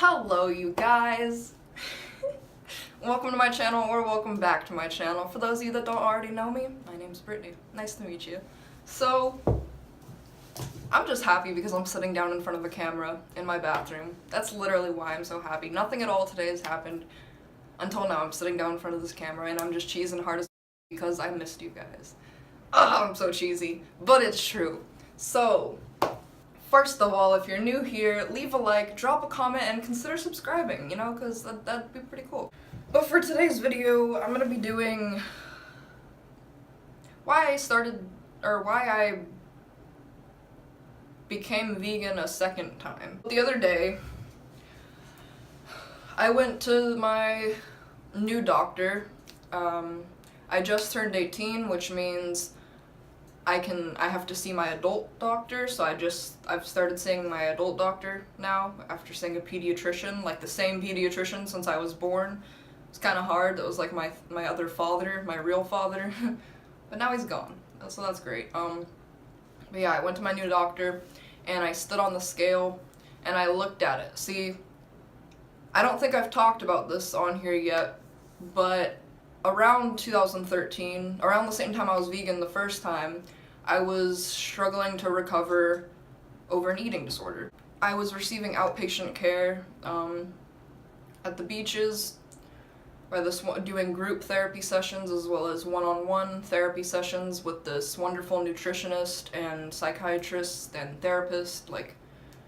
Hello you guys! Welcome to my channel, or welcome back to my channel. For those of you that don't already know me, my name's Brittany. Nice to meet you. So, I'm just happy because I'm sitting down in front of a camera in my bathroom. That's literally why I'm so happy. Nothing at all today has happened until now. I'm sitting down in front of this camera and I'm just cheesing hard as because I missed you guys. Ugh, I'm so cheesy, but it's true. So, first of all, if you're new here, leave a like, drop a comment, and consider subscribing, you know, because that'd be pretty cool. But for today's video, I'm gonna be doing why I became vegan a second time. The other day, I went to my new doctor. I just turned 18, which means I have to see my adult doctor, so I've started seeing my adult doctor now after seeing a pediatrician, like the same pediatrician since I was born. It's kind of hard. That was like my other father, my real father, but now he's gone, so that's great. But yeah, I went to my new doctor and I stood on the scale and I looked at it. See, I don't think I've talked about this on here yet, but around 2013, around the same time I was vegan the first time, I was struggling to recover over an eating disorder. I was receiving outpatient care at the beaches, doing group therapy sessions as well as one-on-one therapy sessions with this wonderful nutritionist and psychiatrist and therapist. Like,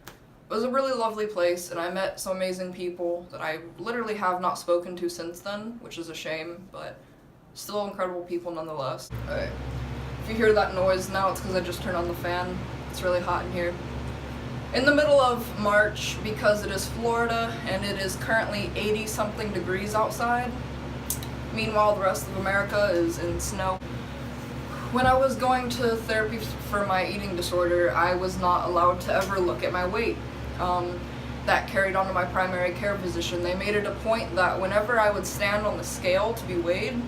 it was a really lovely place, and I met some amazing people that I literally have not spoken to since then, which is a shame, but still incredible people nonetheless. Alright, if you hear that noise now, it's because I just turned on the fan. It's really hot in here. In the middle of March, because it is Florida and it is currently 80-something degrees outside, meanwhile the rest of America is in snow. When I was going to therapy for my eating disorder, I was not allowed to ever look at my weight. That carried on to my primary care physician. They made it a point that whenever I would stand on the scale to be weighed,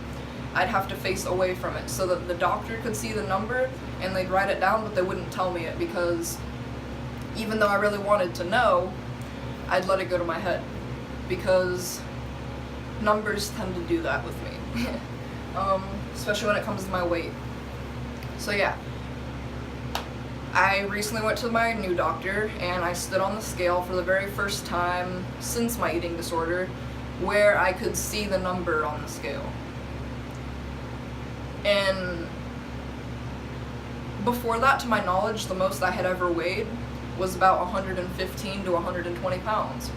I'd have to face away from it so that the doctor could see the number and they'd write it down, but they wouldn't tell me it because even though I really wanted to know, I'd let it go to my head because numbers tend to do that with me, especially when it comes to my weight. So yeah, I recently went to my new doctor and I stood on the scale for the very first time since my eating disorder where I could see the number on the scale. And before that, to my knowledge, the most I had ever weighed was about 115 to 120 pounds.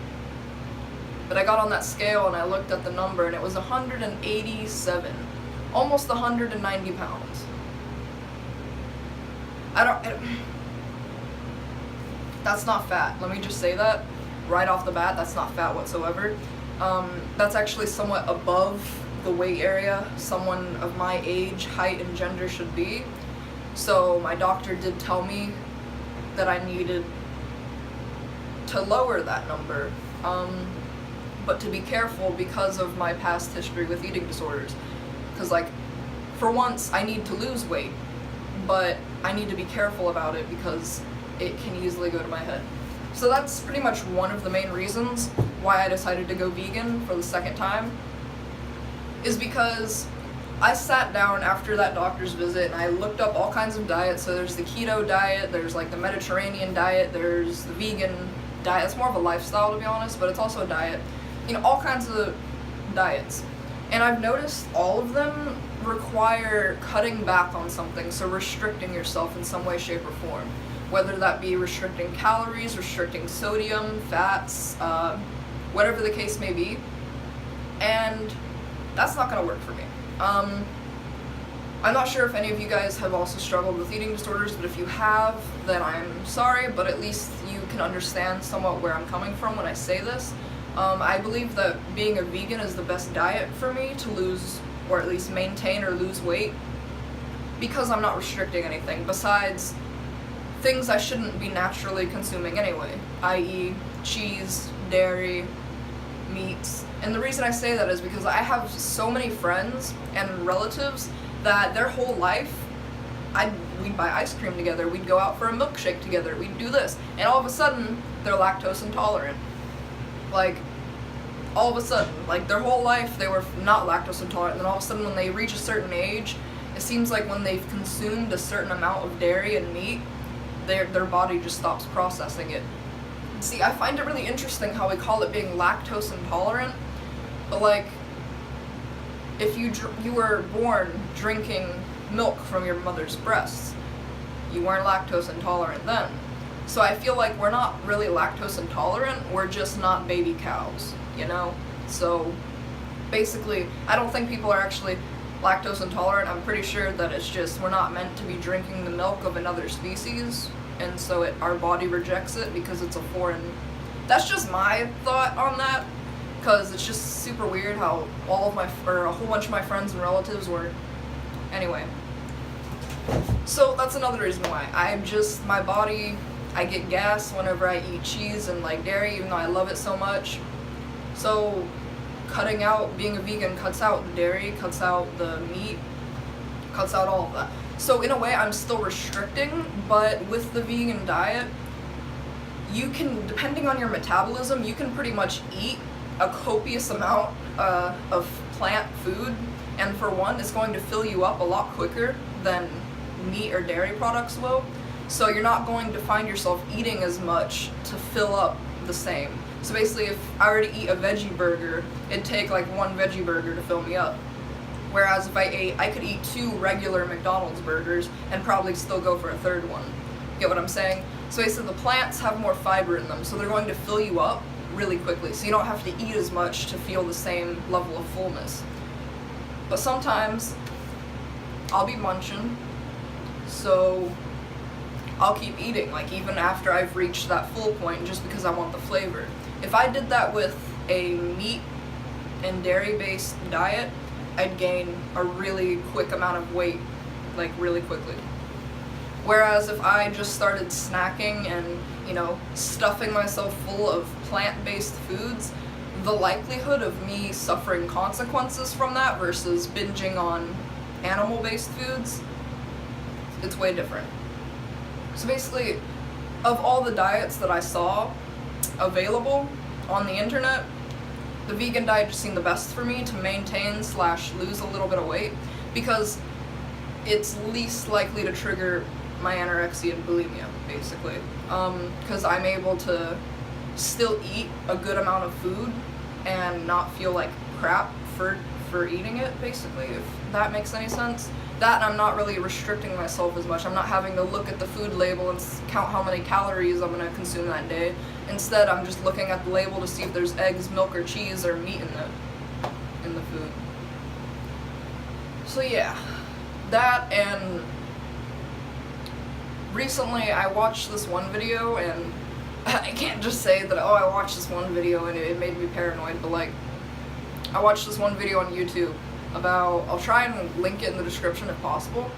But I got on that scale and I looked at the number and it was 187, almost 190 pounds. That's not fat. Let me just say that right off the bat. That's not fat whatsoever. That's actually somewhat above the weight area someone of my age, height, and gender should be. So my doctor did tell me that I needed to lower that number, but to be careful because of my past history with eating disorders. Because, like, for once, I need to lose weight, but I need to be careful about it because it can easily go to my head. So that's pretty much one of the main reasons why I decided to go vegan for the second time, is because I sat down after that doctor's visit and I looked up all kinds of diets. So there's the keto diet, there's like the Mediterranean diet, there's the vegan diet. It's more of a lifestyle, to be honest, but it's also a diet. You know, all kinds of diets. And I've noticed all of them require cutting back on something, so restricting yourself in some way, shape, or form. Whether that be restricting calories, restricting sodium, fats, whatever the case may be. And that's not gonna work for me. I'm not sure if any of you guys have also struggled with eating disorders, but if you have, then I'm sorry, but at least you can understand somewhat where I'm coming from when I say this. I believe that being a vegan is the best diet for me to lose, or at least maintain or lose weight, because I'm not restricting anything besides things I shouldn't be naturally consuming anyway, i.e. cheese, dairy, meats. And the reason I say that is because I have so many friends and relatives that their whole life we'd buy ice cream together, we'd go out for a milkshake together, we'd do this, and all of a sudden they're lactose intolerant. Like, all of a sudden, like their whole life they were not lactose intolerant, and then all of a sudden when they reach a certain age, it seems like when they've consumed a certain amount of dairy and meat, their body just stops processing it. See, I find it really interesting how we call it being lactose intolerant, but like, if you were born drinking milk from your mother's breasts, you weren't lactose intolerant then. So I feel like we're not really lactose intolerant, we're just not baby cows, you know? So basically, I don't think people are actually lactose intolerant. I'm pretty sure that it's just we're not meant to be drinking the milk of another species, and so our body rejects it because it's a foreign. That's just my thought on that, because it's just super weird how a whole bunch of my friends and relatives were. Anyway, so that's another reason why my body, I get gas whenever I eat cheese and like dairy, even though I love it so much. So being a vegan cuts out the dairy, cuts out the meat, cuts out all of that. So in a way, I'm still restricting, but with the vegan diet, you can, depending on your metabolism, you can pretty much eat a copious amount of plant food, and for one, it's going to fill you up a lot quicker than meat or dairy products will. So you're not going to find yourself eating as much to fill up the same. So basically, if I were to eat a veggie burger, it'd take like one veggie burger to fill me up. Whereas if I could eat 2 regular McDonald's burgers and probably still go for a third one. Get what I'm saying? So basically, the plants have more fiber in them, so they're going to fill you up really quickly. So you don't have to eat as much to feel the same level of fullness. But sometimes I'll be munching, so I'll keep eating, like even after I've reached that full point, just because I want the flavor. If I did that with a meat and dairy-based diet, I'd gain a really quick amount of weight, like really quickly. Whereas if I just started snacking and, stuffing myself full of plant-based foods, the likelihood of me suffering consequences from that versus binging on animal-based foods, it's way different. So basically, of all the diets that I saw available on the internet, the vegan diet just seemed the best for me to maintain / lose a little bit of weight, because it's least likely to trigger my anorexia and bulimia, basically. Because I'm able to still eat a good amount of food and not feel like crap for eating it, basically, if that makes any sense. That, and I'm not really restricting myself as much. I'm not having to look at the food label and count how many calories I'm going to consume that day. Instead, I'm just looking at the label to see if there's eggs, milk, or cheese, or meat in the food. So yeah, that, and recently I watched this one video, and I can't just say that, I watched this one video and it made me paranoid, but like, I watched this one video on YouTube about, I'll try and link it in the description if possible,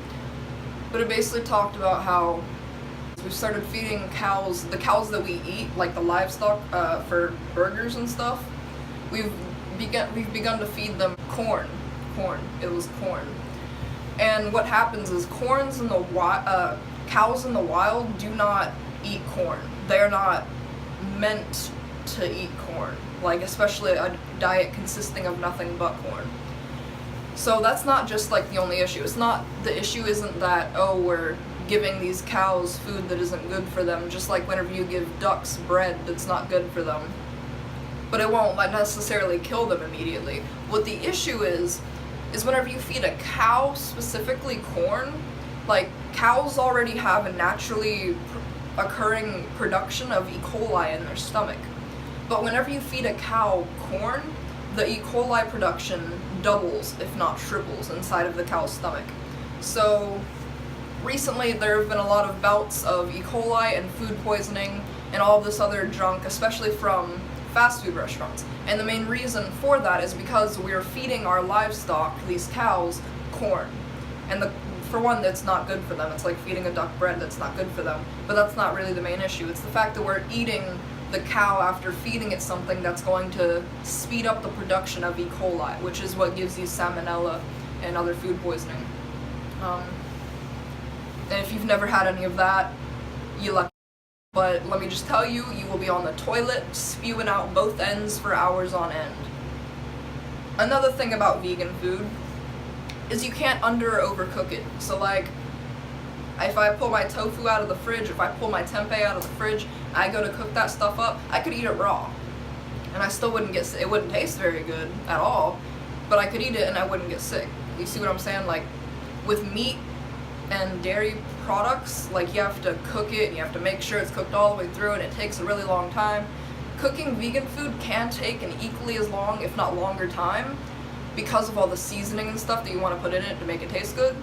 but it basically talked about how we've started feeding cows, the cows that we eat, like the livestock, for burgers and stuff, we've begun to feed them corn. It was corn. And what happens is cows in the wild do not eat corn. They're not meant to eat corn, like especially a diet consisting of nothing but corn. So that's not just like the only issue. The issue isn't that, we're giving these cows food that isn't good for them, just like whenever you give ducks bread that's not good for them. But it won't necessarily kill them immediately. What the issue is whenever you feed a cow specifically corn, like cows already have a naturally occurring production of E. coli in their stomach. But whenever you feed a cow corn, the E. coli production doubles, if not triples, inside of the cow's stomach. So recently there have been a lot of bouts of E. coli and food poisoning and all this other junk, especially from fast food restaurants. And the main reason for that is because we're feeding our livestock, these cows, corn. And for one, that's not good for them. It's like feeding a duck bread that's not good for them. But that's not really the main issue. It's the fact that we're eating the cow after feeding it something that's going to speed up the production of E. coli, which is what gives you salmonella and other food poisoning. And if you've never had any of that, you lucky. but let me just tell you, you will be on the toilet spewing out both ends for hours on end. Another thing about vegan food is you can't under or overcook it. So like, if I pull my tofu out of the fridge, if I pull my tempeh out of the fridge, I go to cook that stuff up, I could eat it raw. And I still wouldn't get sick. It wouldn't taste very good at all, but I could eat it and I wouldn't get sick. You see what I'm saying? Like, with meat and dairy products, like, you have to cook it, and you have to make sure it's cooked all the way through, and it takes a really long time. Cooking vegan food can take an equally as long, if not longer time, because of all the seasoning and stuff that you want to put in it to make it taste good.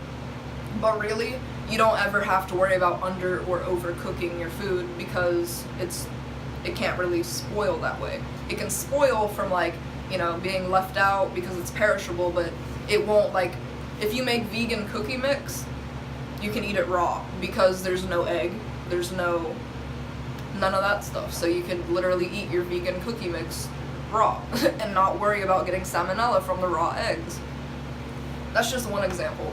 But really, you don't ever have to worry about under or overcooking your food, because it can't really spoil that way. It can spoil from, like, you know, being left out because it's perishable, but it won't, like, if you make vegan cookie mix, you can eat it raw because there's no egg, there's none of that stuff. So you can literally eat your vegan cookie mix raw and not worry about getting salmonella from the raw eggs. That's just one example.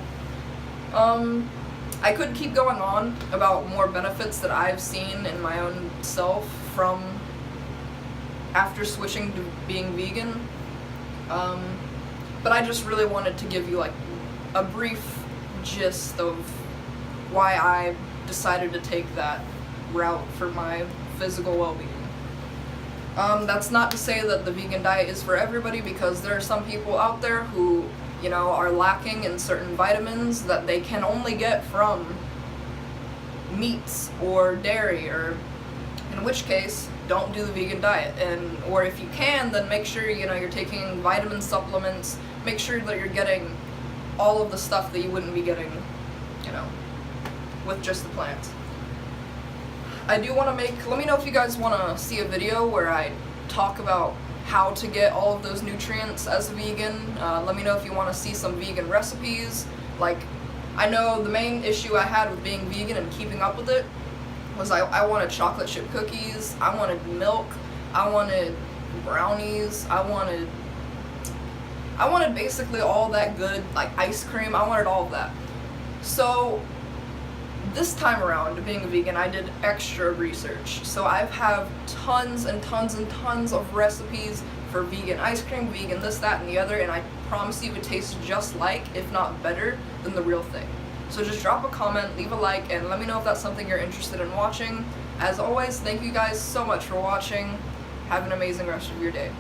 I could keep going on about more benefits that I've seen in my own self from after switching to being vegan, but I just really wanted to give you like a brief gist of why I decided to take that route for my physical well-being. That's not to say that the vegan diet is for everybody, because there are some people out there who, you know, are lacking in certain vitamins that they can only get from meats or dairy, or in which case, don't do the vegan diet. And or if you can, then make sure, you know, you're taking vitamin supplements, make sure that you're getting all of the stuff that you wouldn't be getting, you know, with just the plants. I do want to let me know if you guys want to see a video where I talk about how to get all of those nutrients as a vegan. Let me know if you want to see some vegan recipes. Like, I know the main issue I had with being vegan and keeping up with it was I wanted chocolate chip cookies, I wanted milk, I wanted brownies, I wanted basically all that good, like ice cream, I wanted all of that. So this time around, being a vegan, I did extra research. So I have tons and tons and tons of recipes for vegan ice cream, vegan this, that, and the other, and I promise you it tastes just like, if not better, than the real thing. So just drop a comment, leave a like, and let me know if that's something you're interested in watching. As always, thank you guys so much for watching. Have an amazing rest of your day.